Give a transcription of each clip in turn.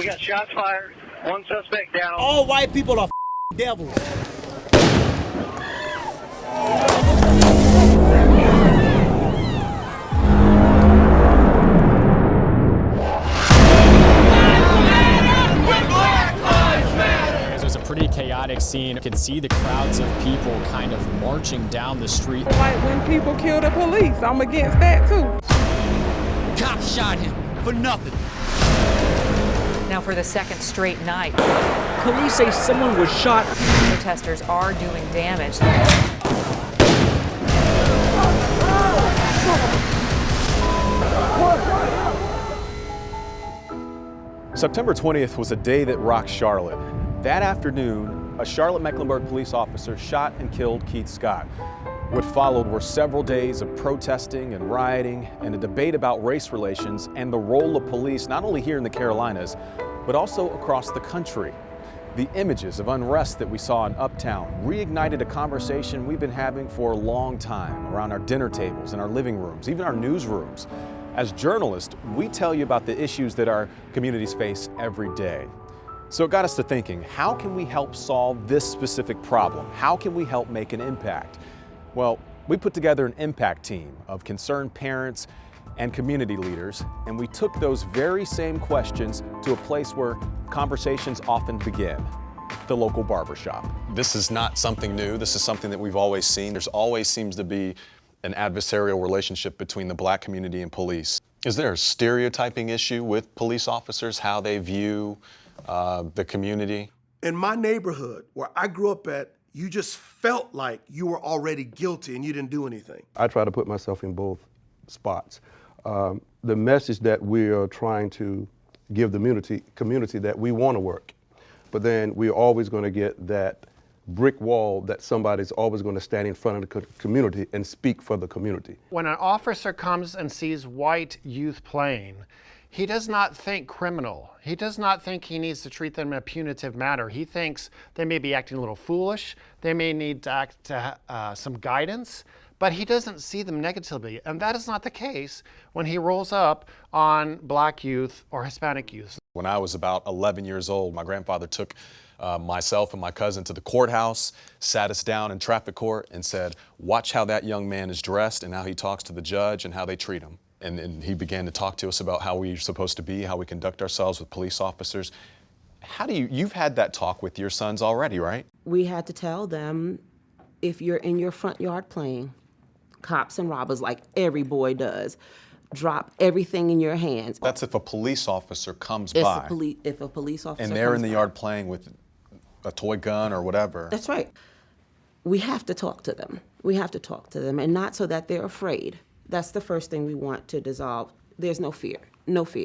got shots fired. One suspect down. All white people are devils. There's a pretty chaotic scene. You can see the crowds of people kind of marching down the street. Like when people kill the police, I'm against that too. Cops shot him for nothing. Now for the second straight night, Police say someone was shot. protesters are doing damage. September 20th was a day that rocked Charlotte. That afternoon, a Charlotte-Mecklenburg police officer shot and killed Keith Scott. What followed were several days of protesting and rioting and a debate about race relations and the role of police not only here in the Carolinas, but also across the country. The images of unrest that we saw in Uptown reignited a conversation we've been having for a long time around our dinner tables and our living rooms, even our newsrooms. As journalists, we tell you about the issues that our communities face every day. So it got us to thinking, how can we help solve this specific problem? How can we help make an impact? Well, we put together an impact team of concerned parents and community leaders, and we took those very same questions to a place where conversations often begin, the local barbershop. This is not something new. This is something that we've always seen. There's always seems to be an adversarial relationship between the Black community and police. Is there a stereotyping issue with police officers, how they view the community? In my neighborhood where I grew up at, you just felt like you were already guilty and you didn't do anything. I try to put myself in both spots. The message that we are trying to give the community that we want to work, but then we're always going to get that brick wall that somebody's always going to stand in front of the community and speak for the community. When an officer comes and sees white youth playing, he does not think criminal. He does not think he needs to treat them in a punitive manner. He thinks they may be acting a little foolish, they may need some guidance, but he doesn't see them negatively. And that is not the case when he rolls up on Black youth or Hispanic youth. When I was about 11 years old, my grandfather took myself and my cousin to the courthouse, sat us down in traffic court and said, watch how that young man is dressed and how he talks to the judge and how they treat him. And he began to talk to us about how we're supposed to be, how we conduct ourselves with police officers. How do you've had that talk with your sons already, right? We had to tell them, if you're in your front yard playing, cops and robbers like every boy does, drop everything in your hands. That's if a police officer comes by. If a police officer and they're in the comes yard playing with a toy gun or whatever. That's right. We have to talk to them. We have to talk to them, and not so that they're afraid. That's the first thing we want to dissolve. There's no fear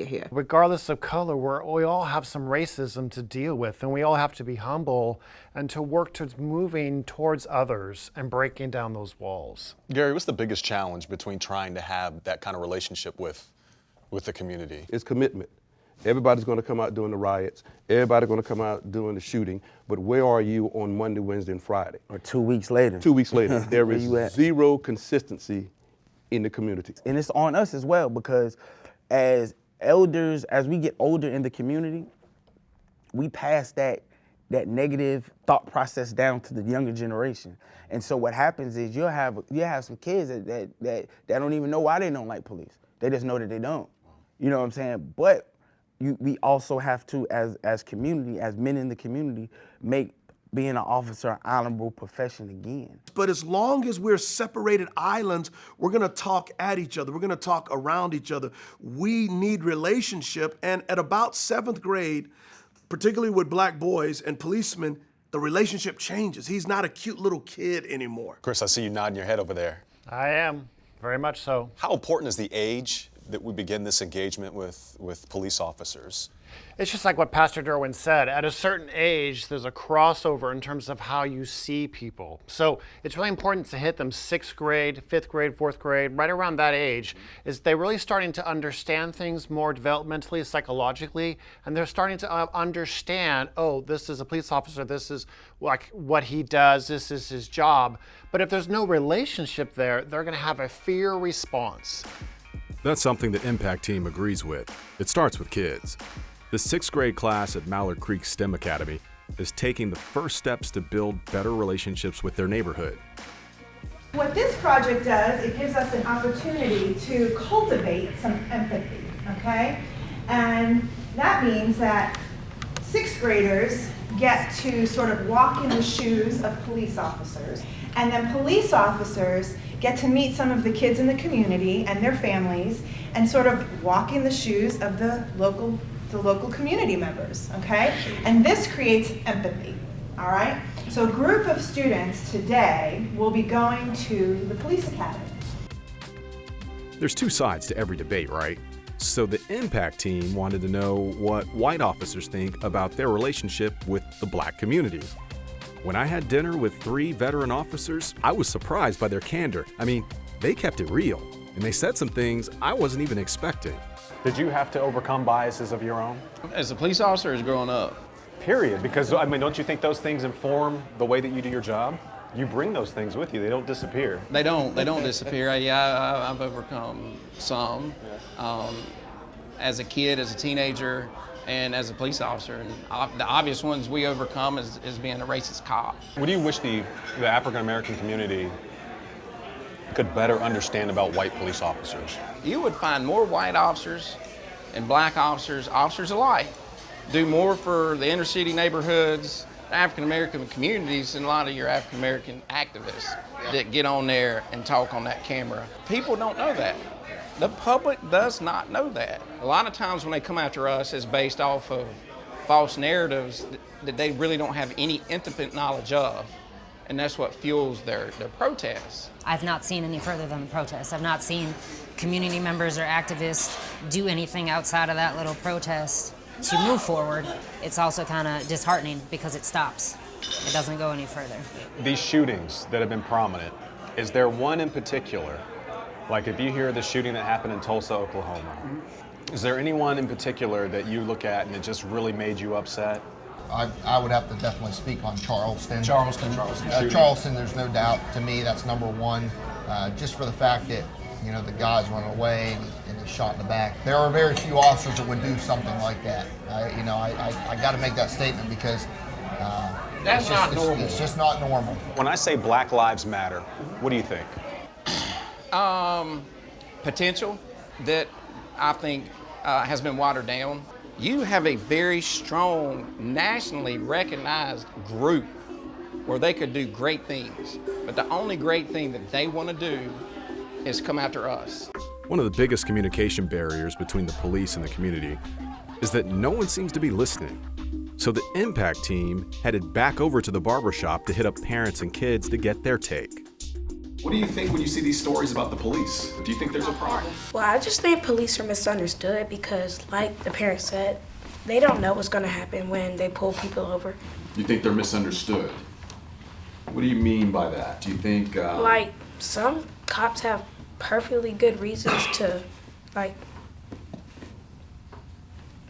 here. Regardless of color, we all have some racism to deal with, and we all have to be humble and to work towards moving towards others and breaking down those walls. Gary, what's the biggest challenge between trying to have that kind of relationship with the community? It's commitment. Everybody's going to come out doing the riots. Everybody's going to come out doing the shooting. But where are you on Monday, Wednesday, and Friday? Or 2 weeks later. 2 weeks later. There is zero consistency in the community. And it's on us as well, because as elders, as we get older in the community, we pass that negative thought process down to the younger generation. And so what happens is you'll have some kids that don't even know why they don't like police. They just know that they don't. You know what I'm saying? But we also have to, as community, as men in the community, make being an officer an honorable profession again. But as long as we're separated islands, we're gonna talk at each other. We're gonna talk around each other. We need relationship. And at about 7th grade, particularly with Black boys and policemen, the relationship changes. He's not a cute little kid anymore. Chris, I see you nodding your head over there. I am, very much so. How important is the age that we begin this engagement with police officers? It's just like what Pastor Derwin said. At a certain age, there's a crossover in terms of how you see people. So it's really important to hit them 6th grade, 5th grade, 4th grade, right around that age, is they're really starting to understand things more developmentally, psychologically, and they're starting to understand, oh, this is a police officer, this is like what he does, this is his job. But if there's no relationship there, they're gonna have a fear response. That's something the Impact Team agrees with. It starts with kids. The 6th grade class at Mallard Creek STEM Academy is taking the first steps to build better relationships with their neighborhood. What this project does, it gives us an opportunity to cultivate some empathy, okay? And that means that 6th graders get to sort of walk in the shoes of police officers, and then police officers get to meet some of the kids in the community and their families and sort of walk in the shoes of the local community members, okay? And this creates empathy, all right? So a group of students today will be going to the police academy. There's two sides to every debate, right? So the impact team wanted to know what white officers think about their relationship with the black community. When I had dinner with 3 veteran officers, I was surprised by their candor. I mean, they kept it real, and they said some things I wasn't even expecting. Did you have to overcome biases of your own? As a police officer, as growing up. Period, because I mean, don't you think those things inform the way that you do your job? You bring those things with you, they don't disappear. They don't disappear. I've overcome some. As a kid, as a teenager, and as a police officer. And the obvious ones we overcome is being a racist cop. What do you wish the African-American community could better understand about white police officers? You would find more white officers and black officers, officers alike, do more for the inner city neighborhoods, African-American communities than a lot of your African-American activists that get on there and talk on that camera. People don't know that. The public does not know that. A lot of times when they come after us, it's based off of false narratives that they really don't have any intimate knowledge of. And that's what fuels their protests. I've not seen any further than the protests. I've not seen community members or activists do anything outside of that little protest to move forward. It's also kind of disheartening because it stops. It doesn't go any further. These shootings that have been prominent, is there one in particular? Like if you hear the shooting that happened in Tulsa, Oklahoma, is there anyone in particular that you look at and it just really made you upset? I would have to definitely speak on Charleston. Charleston. Charleston, there's no doubt. To me, that's number one. Just for the fact that, you know, the guy's running away and he's shot in the back. There are very few officers that would do something like that. I got to make that statement because that's not normal. It's just not normal. When I say Black Lives Matter, what do you think? Potential that I think has been watered down. You have a very strong, nationally recognized group where they could do great things, but the only great thing that they want to do is come after us. One of the biggest communication barriers between the police and the community is that no one seems to be listening. So the impact team headed back over to the barbershop to hit up parents and kids to get their take. What do you think when you see these stories about the police? Do you think there's a problem? Well, I just think police are misunderstood because, like the parents said, they don't know what's going to happen when they pull people over. You think they're misunderstood? What do you mean by that? Do you think... Like, some cops have perfectly good reasons to, like,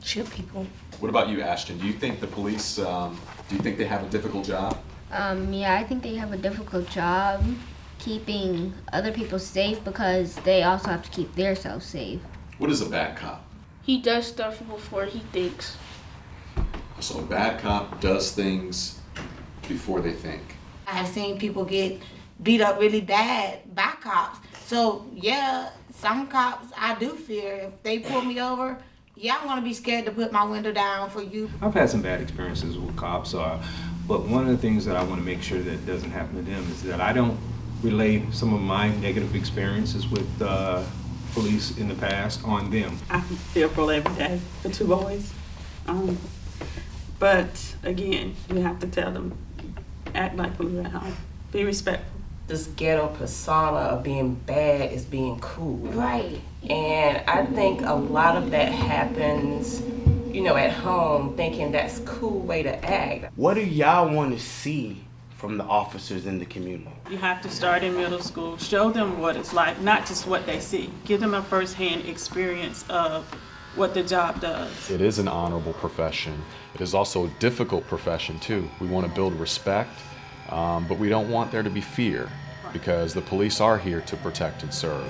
shoot people. What about you, Ashton? Do you think the police, do you think they have a difficult job? Yeah, I think they have a difficult job keeping other people safe because they also have to keep themselves safe. What is a bad cop? He does stuff before he thinks. So a bad cop does things before they think. I have seen people get beat up really bad by cops. So yeah, some cops I do fear. If they pull me over, yeah, I'm gonna be scared to put my window down for you. I've had some bad experiences with cops, but one of the things that I want to make sure that doesn't happen to them is that I don't relay some of my negative experiences with police in the past on them. I'm fearful every day for 2 boys. But again, you have to tell them, act like when you're at home. Be respectful. This ghetto persona of being bad is being cool. Right. And I think a lot of that happens, you know, at home, thinking that's a cool way to act. What do y'all want to see from the officers in the community? You have to start in middle school. Show them what it's like, not just what they see. Give them a first-hand experience of what the job does. It is an honorable profession. It is also a difficult profession too. We want to build respect, but we don't want there to be fear because the police are here to protect and serve.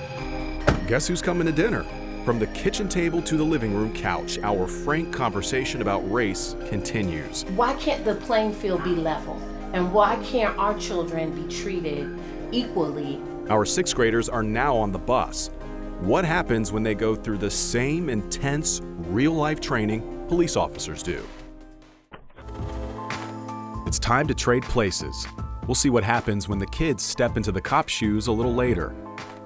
Guess who's coming to dinner? From the kitchen table to the living room couch, our frank conversation about race continues. Why can't the playing field be level? And why can't our children be treated equally? Our sixth graders are now on the bus. What happens when they go through the same intense, real-life training police officers do? It's time to trade places. We'll see what happens when the kids step into the cop's shoes a little later.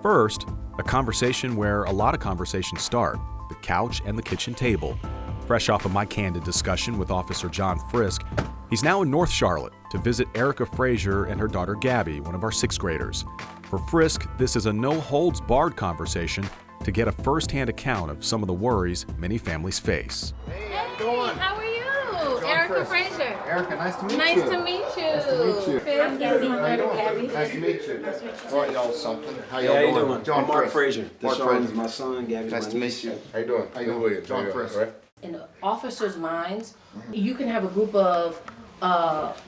First, a conversation where a lot of conversations start, the couch and the kitchen table. Fresh off of my candid discussion with Officer John Frisk, he's now in North Charlotte to visit Erica Frazier and her daughter Gabby, one of our sixth graders. For Frisk, this is a no-holds-barred conversation to get a first-hand account of some of the worries many families face. Hey, how are you? Erica Frazier. Erica, nice to meet you. Nice to meet you. Nice to meet you. I'm Gabby. Gabby. Nice to meet you. Brought y'all something. How y'all How doing? you doing? John I'm Mark Frazier. Frazier. Mark Deshaun is Frazier. my son. Gabby's Nice my to meet niece. you. How you doing? How you doing? John Frazier. In the officers' minds, you can have a group of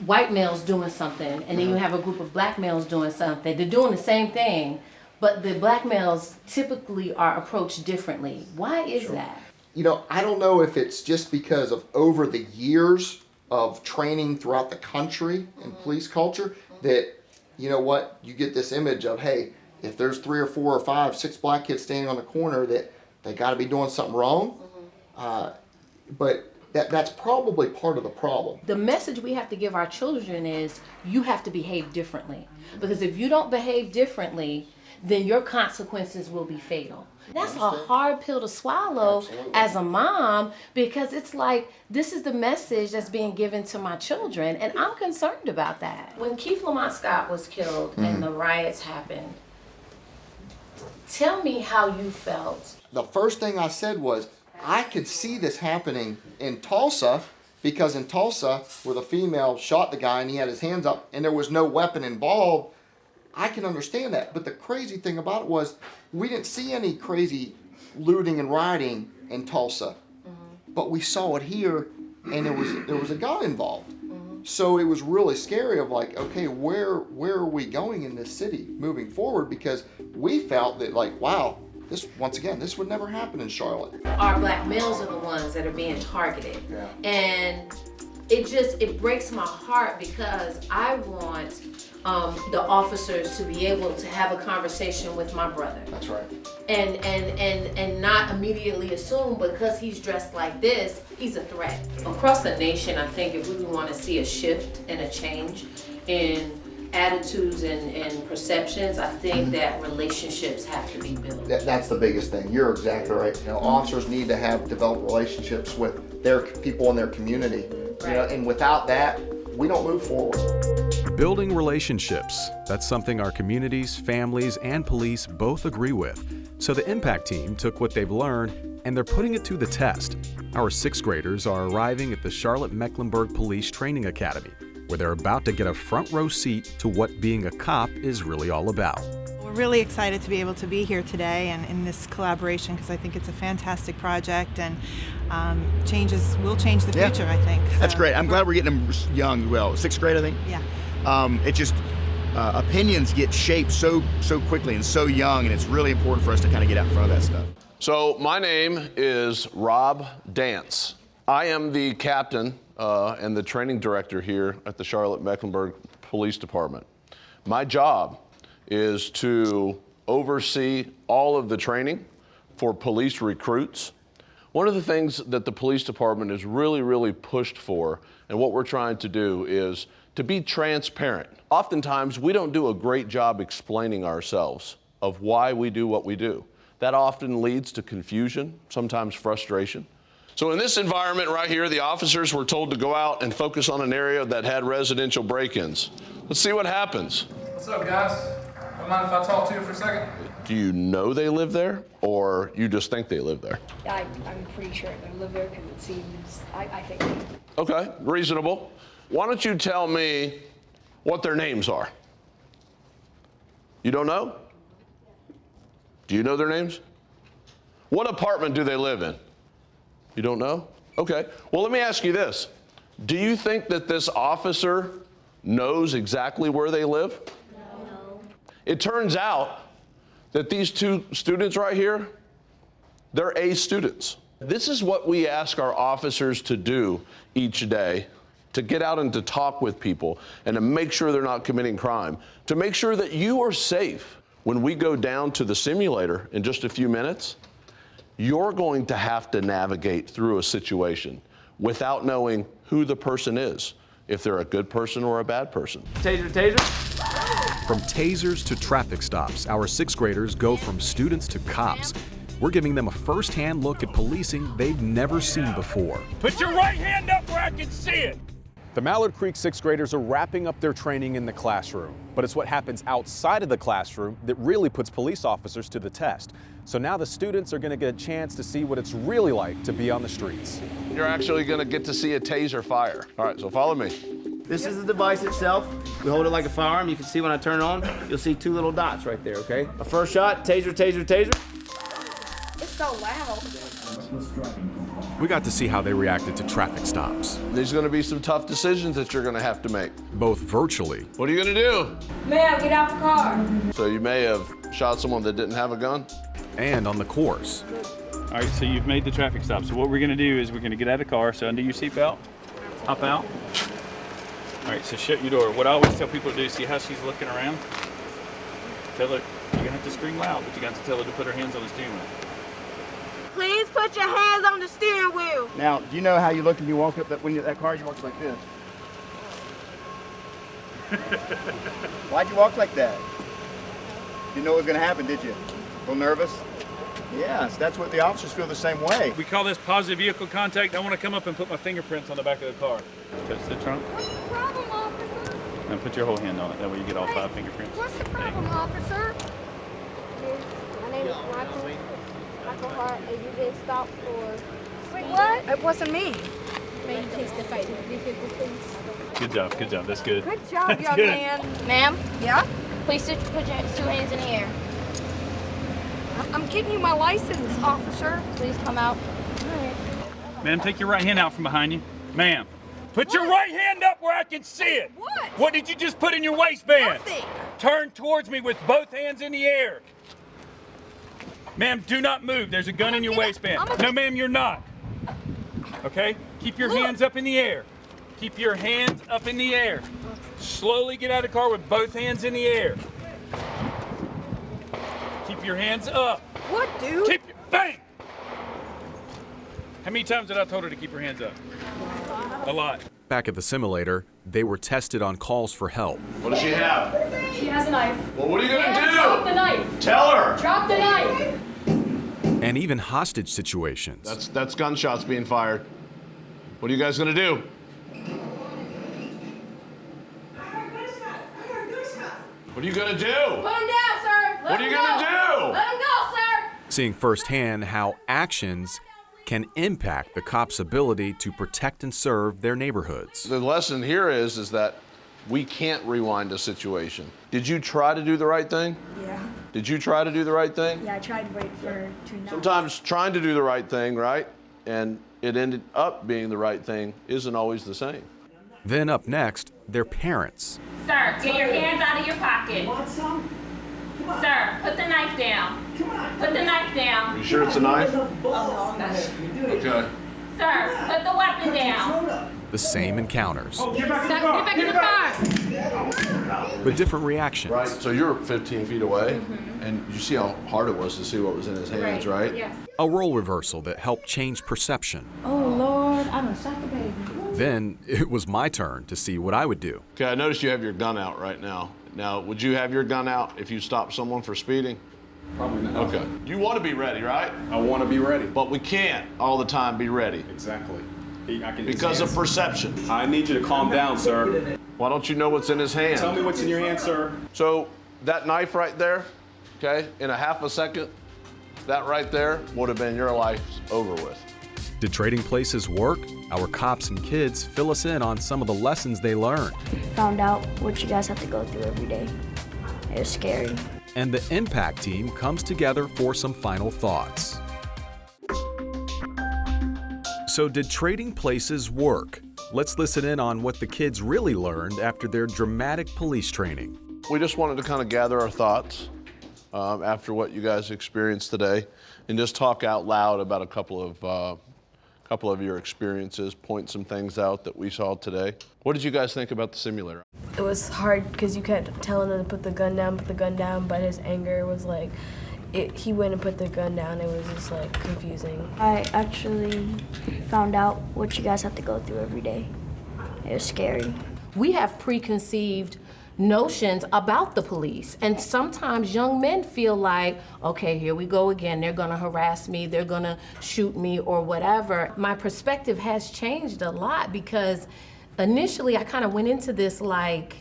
white males doing something, and then you have a group of black males doing something. They're doing the same thing, but the black males typically are approached differently. Why is that? You know, I don't know if it's just because of over the years of training throughout the country in police culture that, you know what, you get this image of, hey, if there's 3 or 4 or 5, 6 black kids standing on the corner, that they got to be doing something wrong. But that's probably part of the problem. The message we have to give our children is you have to behave differently. Because if you don't behave differently, then your consequences will be fatal. That's a hard pill to swallow as a mom, because it's like, this is the message that's being given to my children, and I'm concerned about that. When Keith Lamont Scott was killed and the riots happened, tell me how you felt. The first thing I said was, I could see this happening in Tulsa, because in Tulsa, where the female shot the guy and he had his hands up and there was no weapon involved, I can understand that. But the crazy thing about it was, we didn't see any crazy looting and rioting in Tulsa, but we saw it here, and there was a gun involved. So it was really scary of like, okay, where are we going in this city moving forward? Because we felt that like, wow, this, once again, this would never happen in Charlotte. Our black males are the ones that are being targeted. Yeah. And it breaks my heart, because I want the officers to be able to have a conversation with my brother. That's right. And not immediately assume because he's dressed like this, he's a threat. Across the nation, I think if we want to see a shift and a change in attitudes and perceptions, I think that relationships have to be built. That's the biggest thing. You're exactly right. You know, officers need to have developed relationships with their people in their community. You know, and without that, we don't move forward. Building relationships, that's something our communities, families, and police both agree with. So the Impact Team took what they've learned and they're putting it to the test. Our sixth graders are arriving at the Charlotte-Mecklenburg Police Training Academy, where they're about to get a front row seat to what being a cop is really all about. We're really excited to be able to be here today and in this collaboration, because I think it's a fantastic project, and will change the future, I think. That's So great. I'm glad we're getting them young. Well, sixth grade, I think. Yeah. It just opinions get shaped so quickly and so young, and it's really important for us to kind of get out in front of that stuff. So my name is Rob Dance. I am the captain and the training director here at the Charlotte-Mecklenburg Police Department. My job is to oversee all of the training for police recruits. One of the things that the police department is really pushed for, and what we're trying to do, is to be transparent. Oftentimes, we don't do a great job explaining ourselves of why we do what we do. That often leads to confusion, sometimes frustration. So in this environment right here, the officers were told to go out and focus on an area that had residential break-ins. Let's see what happens. What's up, guys? Don't mind if I talk to you for a second? Do you know they live there, or you just think they live there? I'm pretty sure they live there because it seems, I think. Okay, reasonable. Why don't you tell me what their names are? You don't know? Do you know their names? What apartment do they live in? You don't know? Okay. Well, let me ask you this. Do you think that this officer knows exactly where they live? No. It turns out that these two students right here, They're A students. This is what we ask our officers to do each day, to get out and to talk with people and to make sure they're not committing crime, to make sure that you are safe. When we go down to the simulator in just a few minutes, you're going to have to navigate through a situation without knowing who the person is, if they're a good person or a bad person. Taser, taser. From tasers to traffic stops, our 6th graders go from students to cops. We're giving them a first-hand look at policing they've never seen before. Put your right hand up where I can see it. The Mallard Creek 6th graders are wrapping up their training in the classroom, but it's what happens outside of the classroom that really puts police officers to the test. So now the students are going to get a chance to see what it's really like to be on the streets. You're actually going to get to see a taser fire. All right, so follow me. This is the device itself. We hold it like a firearm. You can see when I turn it on, you'll see 2 little dots right there, okay? A first shot, taser, taser, taser. It's so loud. We got to see how they reacted to traffic stops. There's going to be some tough decisions that you're going to have to make. Both virtually. What are you going to do? Ma'am, get out the car. So you may have shot someone that didn't have a gun? And on the course. All right, so you've made the traffic stop. So what we're gonna do is we're gonna get out of the car, so undo your seatbelt, hop out. All right, so shut your door. What I always tell people to do, see how she's looking around? Tell her, you're gonna have to scream loud, but you got to tell her to put her hands on the steering wheel. Please put your hands on the steering wheel. Now, do you know how you look when you walk up that car? You walk like this. Why'd you walk like that? You know what was gonna happen, did you? A little nervous? Yes, that's what the officers feel the same way. We call this positive vehicle contact. I want to come up and put my fingerprints on the back of the car. Touch the trunk. What's the problem, officer? And put your whole hand on it. That way you get all 5 fingerprints. What's the problem, officer? My name is Michael Hart, and you get stopped for... Wait, what? It wasn't me. May you taste the fight with B-50, please? Good job, good job. That's good. Good job, That's young good. man. Ma'am? Yeah? Please put your 2 hands in the air. I'm getting you my license, officer. Please come out. Ma'am, take your right hand out from behind you. Ma'am, put your right hand up where I can see it. What? What did you just put in your waistband? Nothing. Turn towards me with both hands in the air. Ma'am, do not move. There's a gun in your waistband. No, ma'am, you're not. Okay? Keep your hands up in the air. Keep your hands up in the air. Slowly get out of the car with both hands in the air. Keep your hands up. What, dude? Keep your, bang! How many times did I told her to keep her hands up? A lot. Back at the simulator, they were tested on calls for help. What does she have? She has a knife. Well, what are you going to do? Drop the knife. Tell her. Drop the knife. And even hostage situations. That's gunshots being fired. What are you guys going to do? What are you going to do? Put him down, sir. What are you going to do? Let him go, sir. Seeing firsthand how actions can impact the cops' ability to protect and serve their neighborhoods. The lesson here is that we can't rewind a situation. Did you try to do the right thing? Yeah. Did you try to do the right thing? Yeah, I tried to wait for her to not. Sometimes trying to do the right thing, right, and it ended up being the right thing isn't always the same. Then up next, their parents. Sir, get your hands out of your pocket. Want some? Sir, put the knife down. Put the knife down. You sure it's a knife? Okay. Sir, put the weapon down. The same encounters, Get back in the car. but different reactions. Right, so you're 15 feet away, and you see how hard it was to see what was in his hands, right? Yes. A role reversal that helped change perception. Oh, Lord, I done shot the baby. Then it was my turn to see what I would do. Okay, I noticed you have your gun out right now. Now, would you have your gun out if you stopped someone for speeding? Probably not. Okay. You want to be ready, right? I want to be ready. But we can't all the time be ready. Exactly. Because of perception. I need you to calm down, sir. Why don't you know what's in his hand? Tell me what's in your hand, sir. So that knife right there, okay, in a half a second, that right there would have been your life over with. Did trading places work? Our cops and kids fill us in on some of the lessons they learned. Found out what you guys have to go through every day. It was scary. And the Impact team comes together for some final thoughts. So did trading places work? Let's listen in on what the kids really learned after their dramatic police training. We just wanted to kind of gather our thoughts after what you guys experienced today, and just talk out loud about a couple of your experiences, point some things out that we saw today. What did you guys think about the simulator? It was hard because you kept telling him to put the gun down, but his anger was like, he went and put the gun down. It was just like confusing. I actually found out what you guys have to go through every day. It was scary. We have preconceived notions about the police, and sometimes young men feel like, okay, here we go again, they're gonna harass me, they're gonna shoot me or whatever. My perspective has changed a lot because initially I kind of went into this like,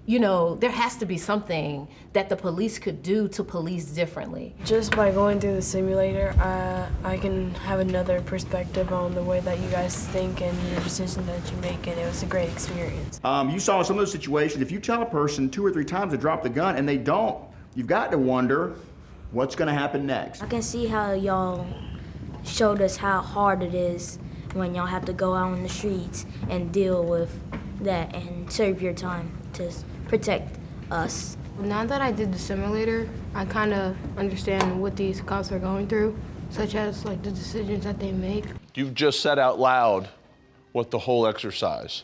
you know, there has to be something that the police could do to police differently. Just by going through the simulator, I can have another perspective on the way that you guys think and your decision that you make, and it was a great experience. You saw some of those situations, if you tell a person 2 or 3 times to drop the gun and they don't, you've got to wonder what's going to happen next. I can see how y'all showed us how hard it is when y'all have to go out on the streets and deal with that and serve your time to protect us. Now that I did the simulator, I kind of understand what these cops are going through, such as like the decisions that they make. You've just said out loud what the whole exercise,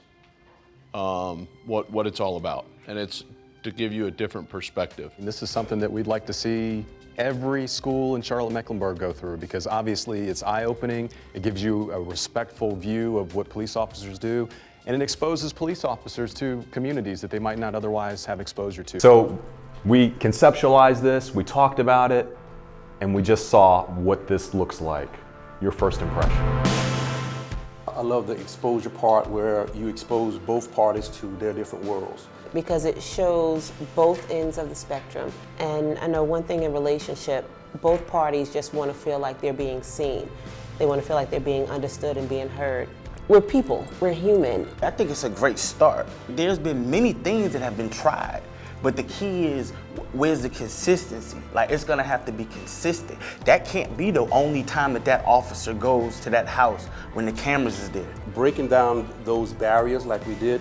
what it's all about, and it's to give you a different perspective. And this is something that we'd like to see every school in Charlotte-Mecklenburg go through, because obviously it's eye-opening, it gives you a respectful view of what police officers do, and it exposes police officers to communities that they might not otherwise have exposure to. So we conceptualized this, we talked about it, and we just saw what this looks like. Your first impression. I love the exposure part where you expose both parties to their different worlds. Because it shows both ends of the spectrum. And I know one thing in relationship, both parties just want to feel like they're being seen. They want to feel like they're being understood and being heard. We're people, we're human. I think it's a great start. There's been many things that have been tried, but the key is, where's the consistency? Like, it's gonna have to be consistent. That can't be the only time that officer goes to that house when the cameras is there. Breaking down those barriers like we did,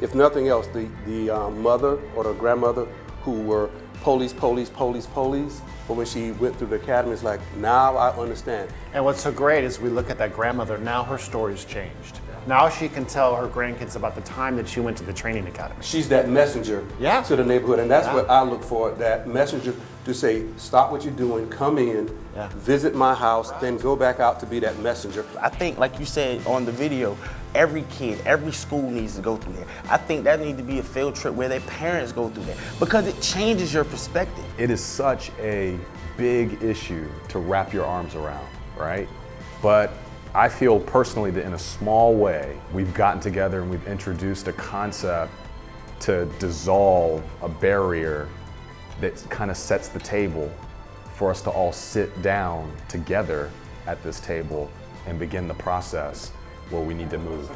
if nothing else, the mother or the grandmother who were police, but when she went through the academy, it's like, now I understand. And what's so great is we look at that grandmother, now her story's changed. Now she can tell her grandkids about the time that she went to the training academy. She's that messenger to the neighborhood, and that's what I look for, that messenger to say, stop what you're doing, come in, visit my house, then go back out to be that messenger. I think, like you said on the video, every kid, every school needs to go through that. I think that needs to be a field trip where their parents go through that, because it changes your perspective. It is such a big issue to wrap your arms around, right? But I feel personally that in a small way, we've gotten together and we've introduced a concept to dissolve a barrier that kind of sets the table for us to all sit down together at this table and begin the process where we need to move.